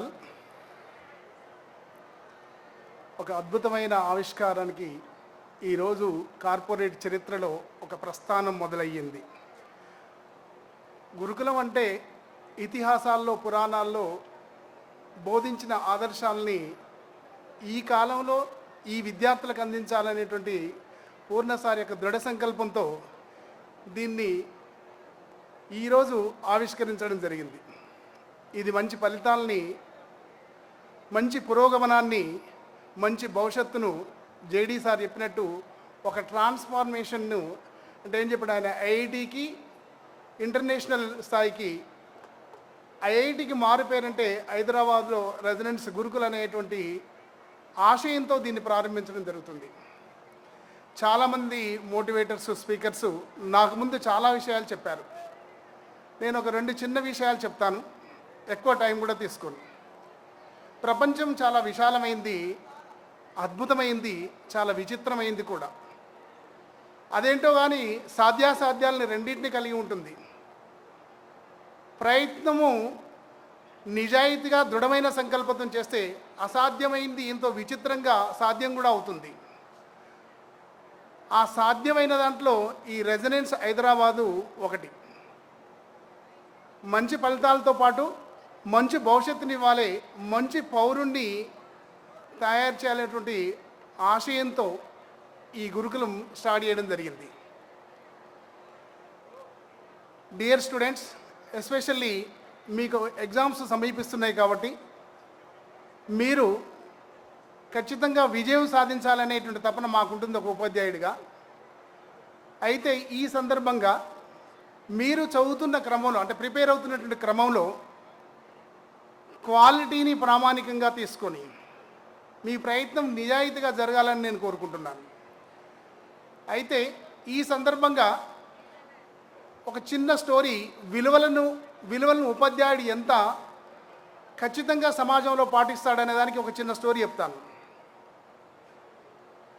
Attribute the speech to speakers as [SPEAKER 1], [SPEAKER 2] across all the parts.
[SPEAKER 1] ధన్యవాదాలు. ఒక అద్భుతమైన ఆవిష్కారానికి ఈరోజు కార్పొరేట్ చరిత్రలో ఒక ప్రస్థానం మొదలయ్యింది. గురుకులం అంటే ఇతిహాసాల్లో, పురాణాల్లో బోధించిన ఆదర్శాలని ఈ కాలంలో ఈ విద్యార్థులకు అందించాలనేటువంటి పూర్ణసారి యొక్క దృఢ సంకల్పంతో దీన్ని ఈరోజు ఆవిష్కరించడం జరిగింది. ఇది మంచి ఫలితాలని, మంచి పురోగమనాన్ని, మంచి భవిష్యత్తును జేడీ సార్ చెప్పినట్టు ఒక ట్రాన్స్ఫార్మేషన్ను, అంటే ఏం చెప్పాడు ఆయన, ఐఐటికి ఇంటర్నేషనల్ స్థాయికి, ఐఐటికి మారిపోయారంటే హైదరాబాద్లో రెసిడెన్స్ గురుకుల్ అనేటువంటి ఆశయంతో దీన్ని ప్రారంభించడం జరుగుతుంది. చాలామంది మోటివేటర్స్, స్పీకర్సు నాకు ముందు చాలా విషయాలు చెప్పారు. నేను ఒక 2 చిన్న విషయాలు చెప్తాను, ఎక్కువ టైం కూడా తీసుకోను. ప్రపంచం చాలా విశాలమైంది, అద్భుతమైంది, చాలా విచిత్రమైంది కూడా. అదేంటో కానీ సాధ్యాసాధ్యాలని రెండింటినీ కలిగి ఉంటుంది. ప్రయత్నము నిజాయితీగా దృఢమైన సంకల్పం చేస్తే అసాధ్యమైంది ఎంతో విచిత్రంగా సాధ్యం కూడా అవుతుంది. ఆ సాధ్యమైన దాంట్లో ఈ రెసిడెన్స్ హైదరాబాదు ఒకటి. మంచి ఫలితాలతో పాటు మంచి భవిష్యత్తుని ఇవ్వాలి, మంచి పౌరుణ్ణి తయారు చేయాలనేటువంటి ఆశయంతో ఈ గురుకులం స్టార్ట్ చేయడం జరిగింది. డియర్ స్టూడెంట్స్, ఎస్పెషల్లీ మీకు ఎగ్జామ్స్ సమీపిస్తున్నాయి కాబట్టి మీరు ఖచ్చితంగా విజయం సాధించాలనేటువంటి తపన మాకుంటుంది ఒక ఉపాధ్యాయుడిగా. అయితే ఈ సందర్భంగా మీరు చదువుతున్న క్రమంలో, అంటే ప్రిపేర్ అవుతున్నటువంటి క్రమంలో క్వాలిటీని ప్రామాణికంగా తీసుకొని మీ ప్రయత్నం నిజాయితీగా జరగాలని నేను కోరుకుంటున్నాను. అయితే ఈ సందర్భంగా ఒక చిన్న స్టోరీ, విలువలను ఉపాధ్యాయుడు ఎంత ఖచ్చితంగా సమాజంలో పాటిస్తాడనే దానికి ఒక చిన్న స్టోరీ చెప్తాను.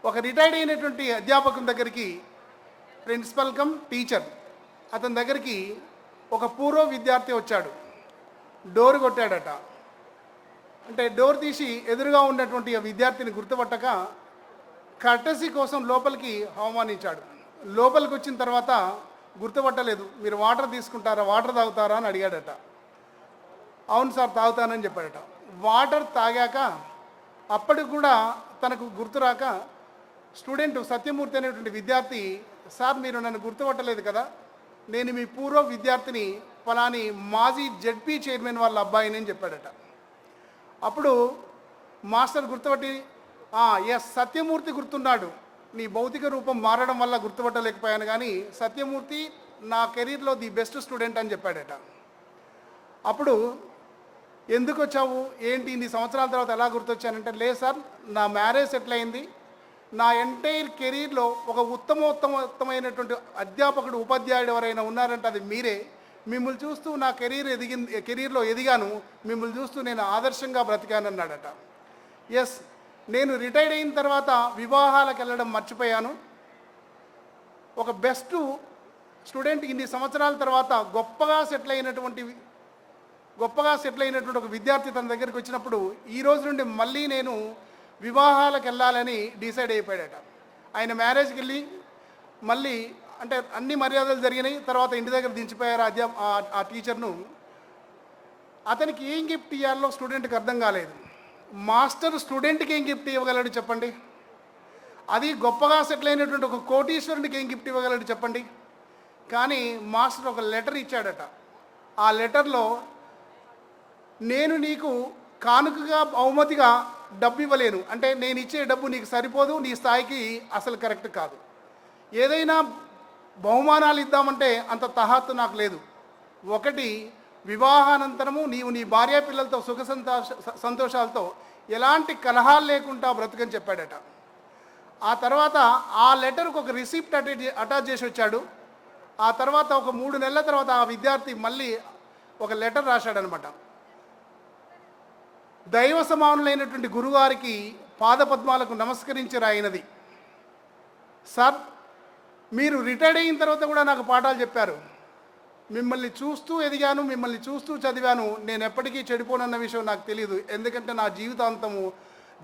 [SPEAKER 1] ఒక రిటైర్డ్ అయినటువంటి అధ్యాపకుని దగ్గరికి ప్రిన్సిపల్ కమ్ టీచర్, అతని దగ్గరికి ఒక పూర్వ విద్యార్థి వచ్చాడు. డోర్ కొట్టాడట. అంటే డోర్ తీసి ఎదురుగా ఉన్నటువంటి ఆ విద్యార్థిని గుర్తుపట్టక కర్టసీ కోసం లోపలికి ఆహ్వానించాడు. లోపలికి వచ్చిన తర్వాత గుర్తుపట్టలేదు. మీరు వాటర్ తీసుకుంటారా, వాటర్ తాగుతారా అని అడిగాడట. అవును సార్ తాగుతానని చెప్పాడట. వాటర్ తాగాక అప్పటికి కూడా తనకు గుర్తురాక స్టూడెంట్ సత్యమూర్తి అనేటువంటి విద్యార్థి, సార్ మీరు నన్ను గుర్తుపట్టలేదు కదా, నేను మీ పూర్వ విద్యార్థిని, ఫలాని మాజీ జెడ్పీ చైర్మన్ వాళ్ళ అబ్బాయిని అని చెప్పాడట. అప్పుడు మాస్టర్ గుర్తుపట్టి, ఎస్ సత్యమూర్తి గుర్తున్నాడు, నీ భౌతిక రూపం మారడం వల్ల గుర్తుపట్టలేకపోయాను, కానీ సత్యమూర్తి నా కెరీర్లో ది బెస్ట్ స్టూడెంట్ అని చెప్పాడట. అప్పుడు ఎందుకు వచ్చావు, ఏంటి ఇన్ని సంవత్సరాల తర్వాత ఎలా గుర్తొచ్చానంటే, లేదు సార్ నా మ్యారేజ్ సెటిల్ అయింది, నా ఎంటైర్ కెరీర్లో ఒక ఉత్తమమైనటువంటి అధ్యాపకుడు, ఉపాధ్యాయుడు ఎవరైనా ఉన్నారంటే అది మీరే. మిమ్మల్ని చూస్తూ నా కెరీర్లో ఎదిగాను, మిమ్మల్ని చూస్తూ నేను ఆదర్శంగా బ్రతికానన్నాడట. ఎస్, నేను రిటైర్డ్ అయిన తర్వాత వివాహాలకు వెళ్ళడం మర్చిపోయాను. ఒక బెస్ట్ స్టూడెంట్ ఇన్ని సంవత్సరాల తర్వాత గొప్పగా సెటిల్ అయినటువంటి ఒక విద్యార్థి తన దగ్గరికి వచ్చినప్పుడు ఈ రోజు నుండి మళ్ళీ నేను వివాహాలకు వెళ్ళాలని డిసైడ్ అయిపోయాడట. ఆయన మ్యారేజ్కి వెళ్ళి మళ్ళీ, అంటే అన్ని మర్యాదలు జరిగినాయి, తర్వాత ఇంటి దగ్గర దించిపోయారు ఆ టీచర్ను. అతనికి ఏం గిఫ్ట్ ఇవ్వాలో స్టూడెంట్కి అర్థం కాలేదు. మాస్టర్ స్టూడెంట్కి ఏం గిఫ్ట్ ఇవ్వగలడు చెప్పండి? అది గొప్పగా సెటిల్ అయినటువంటి ఒక కోటీశ్వరునికి ఏం గిఫ్ట్ ఇవ్వగలడు చెప్పండి? కానీ మాస్టర్ ఒక లెటర్ ఇచ్చాడట. ఆ లెటర్లో, నేను నీకు కానుకగా బహుమతిగా డబ్బు ఇవ్వలేను, అంటే నేను ఇచ్చే డబ్బు నీకు సరిపోదు, నీ స్థాయికి అసలు కరెక్ట్ కాదు. ఏదైనా బహుమానాలు ఇద్దామంటే అంత తహత్తు నాకు లేదు. ఒకటి, వివాహానంతరము నీవు నీ భార్య పిల్లలతో సుఖ సంతోషాలతో ఎలాంటి కలహాలు లేకుండా బ్రతుకని చెప్పాడట. ఆ తర్వాత ఆ లెటర్కు ఒక రిసిప్ట్ అటాచ్ చేసి వచ్చాడు. ఆ తర్వాత ఒక 3 నెలల తర్వాత ఆ విద్యార్థి మళ్ళీ ఒక లెటర్ రాశాడనమాట. దైవ సమానులైనటువంటి గురువారికి పాదపద్మాలకు నమస్కరించి రాయినది. సార్, మీరు రిటైర్డ్ అయిన తర్వాత కూడా నాకు పాఠాలు చెప్పారు. మిమ్మల్ని చూస్తూ ఎదిగాను, మిమ్మల్ని చూస్తూ చదివాను. నేను ఎప్పటికీ చెడిపోనన్న విషయం నాకు తెలియదు. ఎందుకంటే నా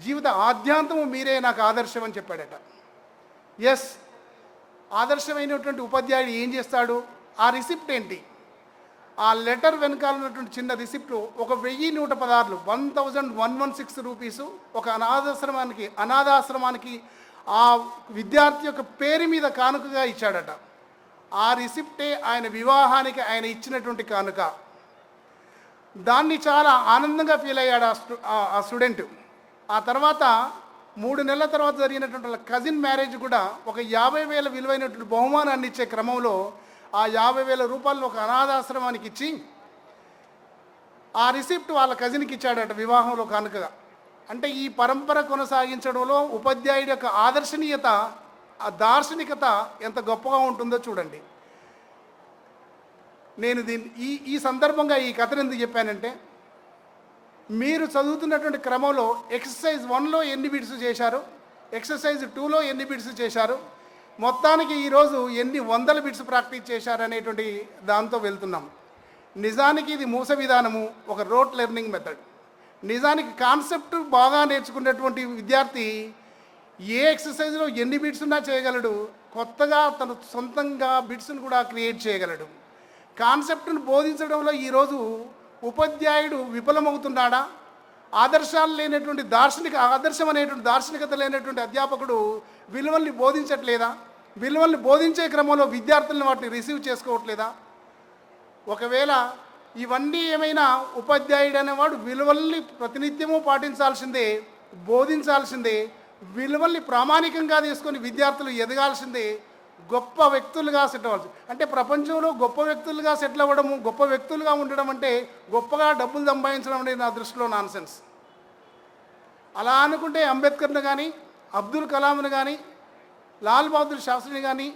[SPEAKER 1] జీవిత ఆద్యాంతము మీరే నాకు ఆదర్శం అని చెప్పాడట. ఎస్, ఆదర్శమైనటువంటి ఉపాధ్యాయుడు ఏం చేస్తాడు? ఆ రిసిప్ట్ ఏంటి? ఆ లెటర్ వెనకాల ఉన్నటువంటి చిన్న రిసిప్ట్ ఒక 1116 1116 రూపీసు ఒక అనాథాశ్రమానికి ఆ విద్యార్థి యొక్క పేరు మీద కానుకగా ఇచ్చాడట. ఆ రిసిప్టే ఆయన వివాహానికి ఆయన ఇచ్చినటువంటి కానుక. దాన్ని చాలా ఆనందంగా ఫీల్ అయ్యాడు ఆ స్టూడెంట్. ఆ తర్వాత 3 నెలల తర్వాత జరిగినటువంటి కజిన్ మ్యారేజ్ కూడా ఒక 50,000 విలువైనటువంటి బహుమానాన్ని ఇచ్చే క్రమంలో ఆ 50,000 రూపాయలను ఒక అనాథాశ్రమానికి ఇచ్చి ఆ రిసిప్ట్ వాళ్ళ కజిన్కి ఇచ్చాడట వివాహంలో కానుకగా. అంటే ఈ పరంపర కొనసాగించడంలో ఉపాధ్యాయుడి యొక్క ఆదర్శనీయత, ఆ దార్శనికత ఎంత గొప్పగా ఉంటుందో చూడండి. నేను ఈ సందర్భంగా ఈ కథను ఎందుకు చెప్పానంటే, మీరు చదువుతున్నటువంటి క్రమంలో ఎక్సర్సైజ్ 1లో ఎన్ని బిట్స్ చేశారు, ఎక్సర్సైజ్ 2లో ఎన్ని బిట్స్ చేశారు, మొత్తానికి ఈరోజు ఎన్ని వందల బిట్స్ ప్రాక్టీస్ చేశారు అనేటువంటి దాంతో వెళ్తున్నాం. నిజానికి ఇది మూస విధానము, ఒక రోట్ లెర్నింగ్ మెథడ్. నిజానికి కాన్సెప్ట్ బాగా నేర్చుకున్నటువంటి విద్యార్థి ఏ ఎక్సర్సైజ్లో ఎన్ని బిట్స్ ఉన్నా చేయగలడు. కొత్తగా తను సొంతంగా బిట్స్ను కూడా క్రియేట్ చేయగలడు. కాన్సెప్ట్ను బోధించడంలో ఈరోజు ఉపాధ్యాయుడు విఫలమవుతున్నాడా? ఆదర్శాలు లేనటువంటి ఆదర్శం అనేటువంటి దార్శనికత లేనటువంటి అధ్యాపకుడు విలువల్ని బోధించట్లేదా? విలువల్ని బోధించే క్రమంలో విద్యార్థులను వాటిని రిసీవ్ చేసుకోవట్లేదా? ఒకవేళ ఇవన్నీ ఏమైనా ఉపాధ్యాయుడు అనేవాడు విలువల్ని ప్రతినిత్యము పాటించాల్సిందే, బోధించాల్సిందే, విలువల్ని ప్రామాణికంగా తీసుకొని విద్యార్థులు ఎదగాల్సిందే, గొప్ప వ్యక్తులుగా సెటిల్ అవ్వాలి. అంటే ప్రపంచంలో గొప్ప వ్యక్తులుగా సెటిల్ అవ్వడము, గొప్ప వ్యక్తులుగా ఉండడం అంటే గొప్పగా డబ్బులు సంపాదించడం అనేది నా దృష్టిలో నాన్సెన్స్. అలా అనుకుంటే అంబేద్కర్ని కానీ, అబ్దుల్ కలాంని కానీ, లాల్ బహదూర్ శాస్త్రిని కానీ,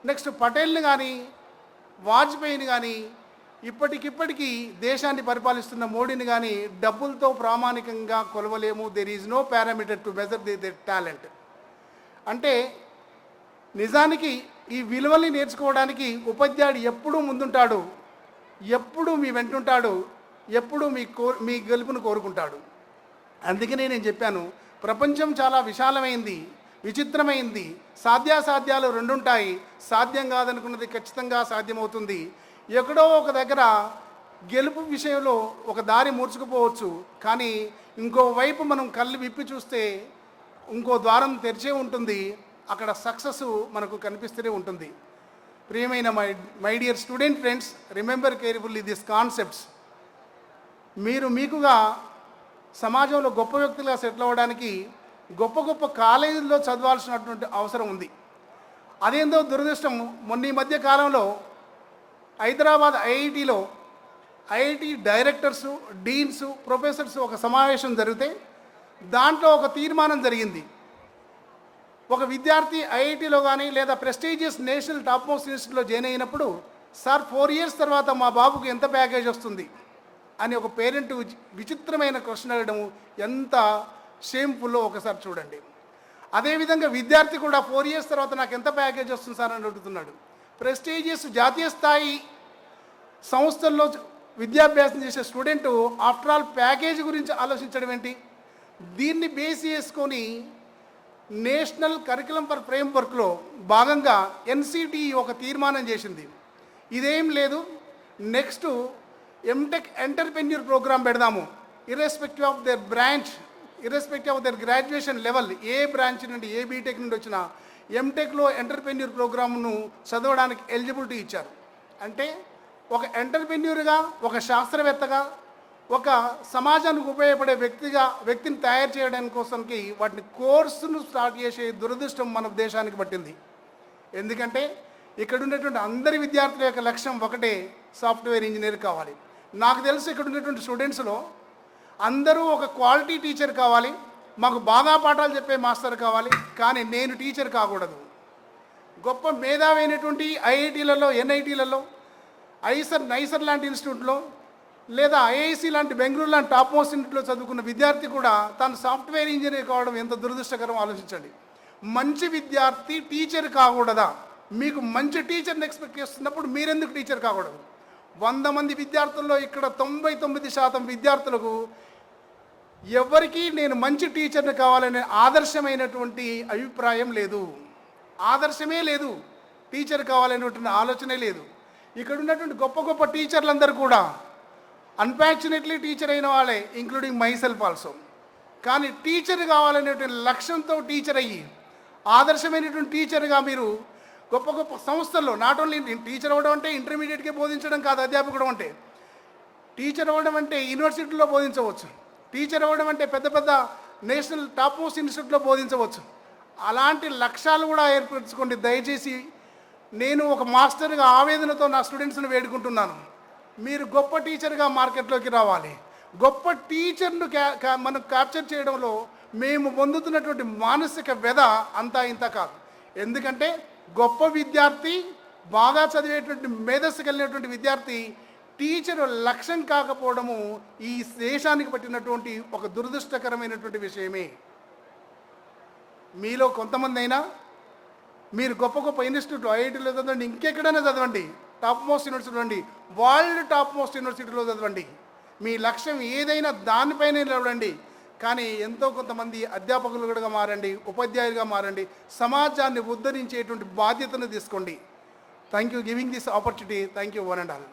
[SPEAKER 1] నెక్స్ట్ పటేల్ని కానీ, వాజ్పేయిని కానీ, ఇప్పటికిప్పటికీ దేశాన్ని పరిపాలిస్తున్న మోడీని కానీ డబ్బులతో ప్రామాణికంగా కొలవలేము. There is no parameter to measure the talent. అంటే నిజానికి ఈ విలువల్ని నేర్చుకోవడానికి ఉపాధ్యాయుడు ఎప్పుడూ ముందుంటాడు, ఎప్పుడూ మీ వెంటుంటాడు, ఎప్పుడూ మీ గెలుపును కోరుకుంటాడు. అందుకనే నేను చెప్పాను, ప్రపంచం చాలా విశాలమైంది, విచిత్రమైంది. సాధ్యాసాధ్యాలు రెండుంటాయి. సాధ్యం కాదనుకున్నది ఖచ్చితంగా సాధ్యమవుతుంది. ఎక్కడో ఒక దగ్గర గెలుపు విషయంలో ఒక దారి మూర్చుకుపోవచ్చు, కానీ ఇంకోవైపు మనం కళ్ళు విప్పి చూస్తే ఇంకో ద్వారం తెరిచే ఉంటుంది. అక్కడ సక్సెస్ మనకు కనిపిస్తూనే ఉంటుంది. ప్రియమైన my dear student friends, remember carefully this concepts. మీకుగా సమాజంలో గొప్ప వ్యక్తులుగా సెటిల్ అవ్వడానికి గొప్ప గొప్ప కాలేజీల్లో చదవాల్సినటువంటి అవసరం ఉంది. అదేందో దురదృష్టం, మొన్న ఈ మధ్య కాలంలో Hyderabad IIT directors, deans, professors ఒక సమావేశం జరిగితే దాంట్లో ఒక తీర్మానం జరిగింది. ఒక విద్యార్థి ఐఐటిలో కానీ లేదా ప్రెస్టీజియస్ నేషనల్ టాప్ మోస్ట్ ఇన్స్టిట్యూట్లో జాయిన్ అయినప్పుడు, సార్ 4 years తర్వాత మా బాబుకు ఎంత ప్యాకేజ్ వస్తుంది అని ఒక పేరెంట్ విచిత్రమైన క్వశ్చన్ అడగడం ఎంత షేమ్ఫుల్లో ఒకసారి చూడండి. అదేవిధంగా విద్యార్థి కూడా 4 years తర్వాత నాకు ఎంత ప్యాకేజ్ వస్తుంది సార్ అని అడుగుతున్నాడు. ప్రెస్టీజియస్ జాతీయ స్థాయి సంస్థల్లో విద్యాభ్యాసం చేసే స్టూడెంటు ఆఫ్టర్ ఆల్ ప్యాకేజీ గురించి ఆలోచించడం ఏంటి? దీన్ని బేస్ చేసుకొని నేషనల్ కరికులం ఫర్ ఫ్రేమ్వర్క్లో భాగంగా ఎన్సిటిఈ ఒక తీర్మానం చేసింది. ఇదేం లేదు, నెక్స్ట్ ఎంటెక్ ఎంటర్ప్రెన్యూర్ ప్రోగ్రామ్ పెడదాము. Irrespective of their branch, irrespective of their graduation level, A branch నుండి, ఏ బీటెక్ నుండి వచ్చిన ఎంటెక్లో ఎంటర్ప్రెన్యూర్ ప్రోగ్రామ్ను చదవడానికి ఎలిజిబిలిటీ ఇచ్చారు. అంటే ఒక ఎంటర్ప్రెన్యూర్గా, ఒక శాస్త్రవేత్తగా, ఒక సమాజానికి ఉపయోగపడే వ్యక్తిని తయారు చేయడానికి కోసంకి వాటిని కోర్సును స్టార్ట్ చేసే దురదృష్టం మన దేశానికి పట్టింది. ఎందుకంటే ఇక్కడ ఉన్నటువంటి అందరి విద్యార్థుల యొక్క లక్ష్యం ఒకటే, సాఫ్ట్వేర్ ఇంజనీర్ కావాలి. నాకు తెలుసు ఇక్కడ ఉన్నటువంటి స్టూడెంట్స్లో అందరూ ఒక క్వాలిటీ టీచర్ కావాలి, మాకు బాగా పాఠాలు చెప్పే మాస్టర్ కావాలి, కానీ నేను టీచర్ కాకూడదు. గొప్ప మేధావైనటువంటి ఐఐటీలలో, ఎన్ఐటీలలో, నైసర్ లాంటి ఇన్స్టిట్యూట్లో లేదా ఐఐసి లాంటి బెంగళూరు లాంటి టాప్ మోస్ట్ ఇన్స్టిట్యూట్లో చదువుకున్న విద్యార్థి కూడా తను సాఫ్ట్వేర్ ఇంజనీర్ కావడం ఎంత దురదృష్టకరం ఆలోచించండి. మంచి విద్యార్థి టీచర్ కాకూడదా? మీకు మంచి టీచర్ని ఎక్స్పెక్ట్ చేస్తున్నప్పుడు మీరెందుకు టీచర్ కాకూడదు? 100 మంది విద్యార్థుల్లో ఇక్కడ 99% విద్యార్థులకు ఎవరికి నేను మంచి టీచర్ని కావాలనే ఆదర్శమైనటువంటి అభిప్రాయం లేదు, ఆదర్శమే లేదు, టీచర్ కావాలనేటువంటి ఆలోచనే లేదు. ఇక్కడ ఉన్నటువంటి గొప్ప గొప్ప టీచర్లందరూ కూడా అన్ఫార్చునేట్లీ టీచర్ అయిన వాళ్ళే, ఇంక్లూడింగ్ మై సెల్ఫ్ ఆల్సో. కానీ టీచర్ కావాలనేటువంటి లక్ష్యంతో టీచర్ అయ్యి ఆదర్శమైనటువంటి టీచర్గా మీరు గొప్ప గొప్ప సంస్థల్లో, నాట్ ఓన్లీ టీచర్ అవ్వడం అంటే ఇంటర్మీడియట్కే బోధించడం కాదు, అధ్యాపకుడు అంటే టీచర్ అవ్వడం అంటే యూనివర్సిటీలో బోధించవచ్చు, టీచర్ అవ్వడం అంటే పెద్ద పెద్ద నేషనల్ టాప్ మోస్ట్ ఇన్స్టిట్యూట్లో బోధించవచ్చు. అలాంటి లక్ష్యాలు కూడా ఏర్పరచుకోండి దయచేసి. నేను ఒక మాస్టర్గా ఆవేదనతో నా స్టూడెంట్స్ని వేడుకుంటున్నాను, మీరు గొప్ప టీచర్గా మార్కెట్లోకి రావాలి. గొప్ప టీచర్ను మనం క్యాప్చర్ చేయడంలో మేము పొందుతున్నటువంటి మానసిక వ్యధ అంతా ఇంత కాదు. ఎందుకంటే గొప్ప విద్యార్థి, బాగా చదివేటువంటి మేధస్సు కలిగినటువంటి విద్యార్థి టీచరు లక్ష్యం కాకపోవడము ఈ దేశానికి పట్టినటువంటి ఒక దురదృష్టకరమైనటువంటి విషయమే. మీలో కొంతమంది అయినా మీరు గొప్ప గొప్ప ఇన్స్టిట్యూట్, ఐఐటీలో చదవండి, ఇంకెక్కడైనా చదవండి, టాప్ మోస్ట్ యూనివర్సిటీ చదవండి, వరల్డ్ టాప్ మోస్ట్ యూనివర్సిటీలో చదవండి, మీ లక్ష్యం ఏదైనా దానిపైనే నిలబడండి. కానీ ఎంతో కొంతమంది అధ్యాపకులుగా మారండి, ఉపాధ్యాయులుగా మారండి, సమాజాన్ని ఉద్ధరించేటువంటి బాధ్యతను తీసుకోండి. Thank you giving this opportunity. Thank you one and all.